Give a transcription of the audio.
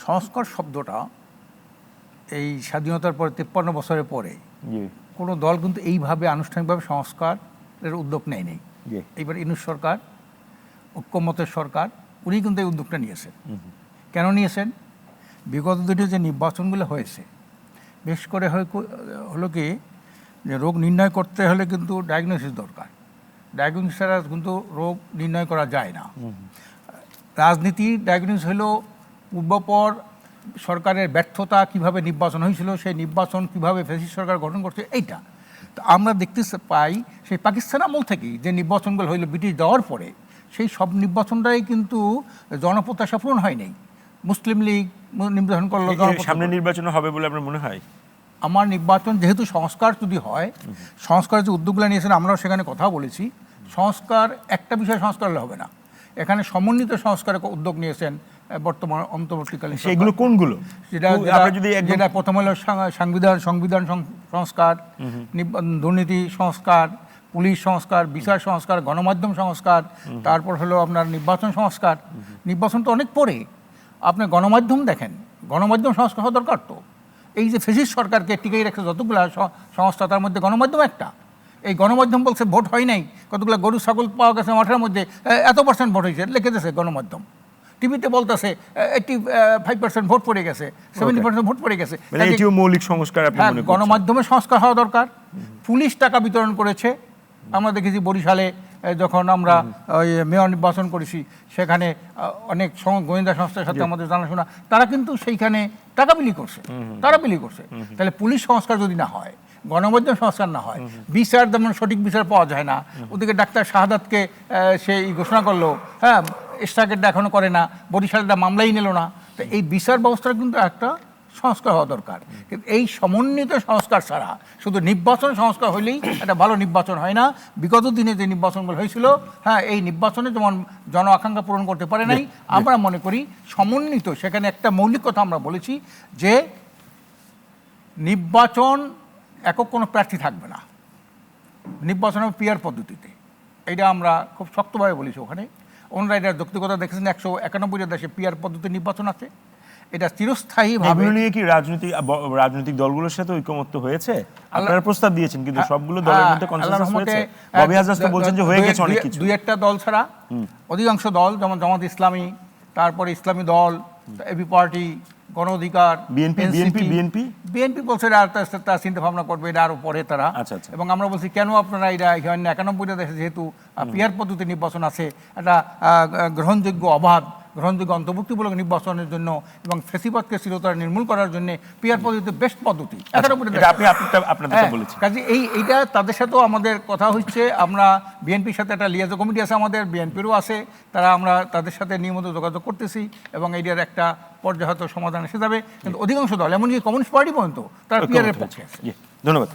সংস্কার শব্দটা এই স্বাধীনতার পরে 53 বছরের পরে কোনো দল কিন্তু এইভাবে আনুষ্ঠানিকভাবে সংস্কারের উদ্যোগ নেয়নি। এইবার ইউনূস সরকার, ঐক্যমতের সরকার, উনি কিন্তু এই উদ্যোগটা নিয়েছেন। কেন নিয়েছেন? বিগত দিনে যে নির্বাচনগুলো হয়েছে, বিশেষ করে হলো কি যে রোগ নির্ণয় করতে হলে কিন্তু ডায়াগনোসিস দরকার। ডায়াগনোসিস ছাড়া কিন্তু রোগ নির্ণয় করা যায় না। রাজনীতি ডায়াগনোসিস হলো পূর্বপর সরকারের ব্যর্থতা, কিভাবে নির্বাচন হয়েছিল, সেই নির্বাচন কিভাবে ফ্যাসিস্ট সরকার গঠন করছে, এইটা তো আমরা দেখতে পাই। সেই পাকিস্তান আমল থেকেই যে নির্বাচনগুলো হইলো ব্রিটিশ দেওয়ার পরে, সেই সব নির্বাচনটাই কিন্তু জনপ্রত্যাশা পূরণ হয়নি। মুসলিম লীগ নির্বাচন করলো, সামনে নির্বাচন হবে বলে আপনার মনে হয়? আমার নির্বাচন যেহেতু সংস্কার যদি হয়, সংস্কারের যে উদ্যোগগুলো নিয়েছেন আমরাও সেখানে কথা বলেছি। সংস্কার একটা বিষয় সংস্কার হলে হবে না, এখানে সমন্বিত সংস্কারের উদ্যোগ নিয়েছেন বর্তমান অন্তর্বর্তীকালীন। সেগুলো কোনগুলো? যেটা প্রথম হলো সংবিধান সংস্কার, দুর্নীতি সংস্কার, পুলিশ সংস্কার, বিচার সংস্কার, গণমাধ্যম সংস্কার, তারপর হলো আপনার নির্বাচন সংস্কার। নির্বাচন তো অনেক পরে, আপনি গণমাধ্যম দেখেন, গণমাধ্যম সংস্কার হওয়া দরকার। তো এই যে ফ্যাসিস্ট সরকারকে টিকেই রাখছে যতগুলো সংস্থা, তার মধ্যে গণমাধ্যম একটা। এই গণমাধ্যম বলছে ভোট হয় নাই, কতগুলো গরু ছাগল পাওয়া গেছে মাঠের মধ্যে, এত% ভোট হয়েছে লিখে দিয়েছে গণমাধ্যম। টিভিতে বলতেছে 85% ভোট পড়ে গেছে, 70% ভোট পড়ে গেছে। মৌলিক সংস্কার গণমাধ্যমের সংস্কার হওয়া দরকার। পুলিশ টাকা বিতরণ করেছে, আমরা দেখেছি বরিশালে যখন আমরা ওই মেয়র নির্বাচন করেছি, সেখানে অনেক গোয়েন্দা সংস্থার সাথে আমাদের জানাশোনা, তারা কিন্তু সেইখানে টাকা বিলি করছে, তাহলে পুলিশ সংস্কার যদি না হয়, গণমাধ্যম সংস্কার না হয়, বিচার যেমন সঠিক বিচার পাওয়া যায় না। ওদিকে ডাক্তার শাহাদাতকে সেই ঘোষণা করলো, হ্যাঁ, স্টাকেটটা এখনো করে না, বরিশালটা মামলাই নিল না। তো এই বিচার ব্যবস্থার কিন্তু একটা সংস্কার হওয়া দরকার। কিন্তু এই সমন্বিত সংস্কার ছাড়া শুধু নির্বাচন সংস্কার হইলেই একটা ভালো নির্বাচন হয় না। বিগত দিনে যে নির্বাচনগুলো হয়েছিল, হ্যাঁ, এই নির্বাচনে যেমন জন আকাঙ্ক্ষা পূরণ করতে পারে নাই, আমরা মনে করি সমন্বিত। সেখানে একটা মৌলিক কথা আমরা বলেছি যে নির্বাচন একক কোনো প্রার্থী থাকবে না, নির্বাচন হবে পিয়ার পদ্ধতিতে। এইটা আমরা খুব শক্তভাবে বলেছি ওখানে। ওনারা এটা যৌক্তিকতা দেখেছেন, 191টা দেশে পিয়ার পদ্ধতির নির্বাচন আছে। এটা চিরস্থায়ীভাবে নিয়ে কি রাজনৈতিক দলগুলোর সাথে ঐকমত্য হয়েছে? আপনারা প্রস্তাব দিয়েছেন কিন্তু সবগুলো দলের মধ্যে কনসেনসাস হয়েছে? ববি হাজরা তো বলছেন যে হয়ে গেছে অনেক কিছু। দুই একটা দল ছাড়া অধিকাংশ দল, যেমন জামাত ইসলামী, তারপরে ইসলামী দল, এবি পার্টি, গণ অধিকার, বিএনপি বলছে তারা চিন্তা ভাবনা করবে, এটা আরো পরে তারা। এবং আমরা বলছি কেন আপনারা এটা 91টা দেশে যেহেতু পিয়ার পদ্ধতি নির্বাচন আছে, একটা গ্রহণযোগ্য অবাধ গ্রহণযোগ্য অন্তর্ভুক্তিমূলক নির্বাচনের জন্য এবং ফ্যাসিবাদকে চিরতরে নির্মূল করার জন্য পিয়ার পদ্ধতি বেস্ট পদ্ধতি। কাজে এইটা তাদের সাথেও আমাদের কথা হচ্ছে। আমরা বিএনপির সাথে একটা লিয়াজো কমিটি আছে, আমাদের বিএনপিরও আছে, আমরা তাদের সাথে নিয়মিত যোগাযোগ করতেছি এবং এইটার একটা পর্যায়ত সমাধান এসে যাবে। কিন্তু অধিকাংশ দল, এমনকি কমিউনিস্ট পার্টি পর্যন্ত, তারা পিয়ারের পক্ষে আছে। ধন্যবাদ।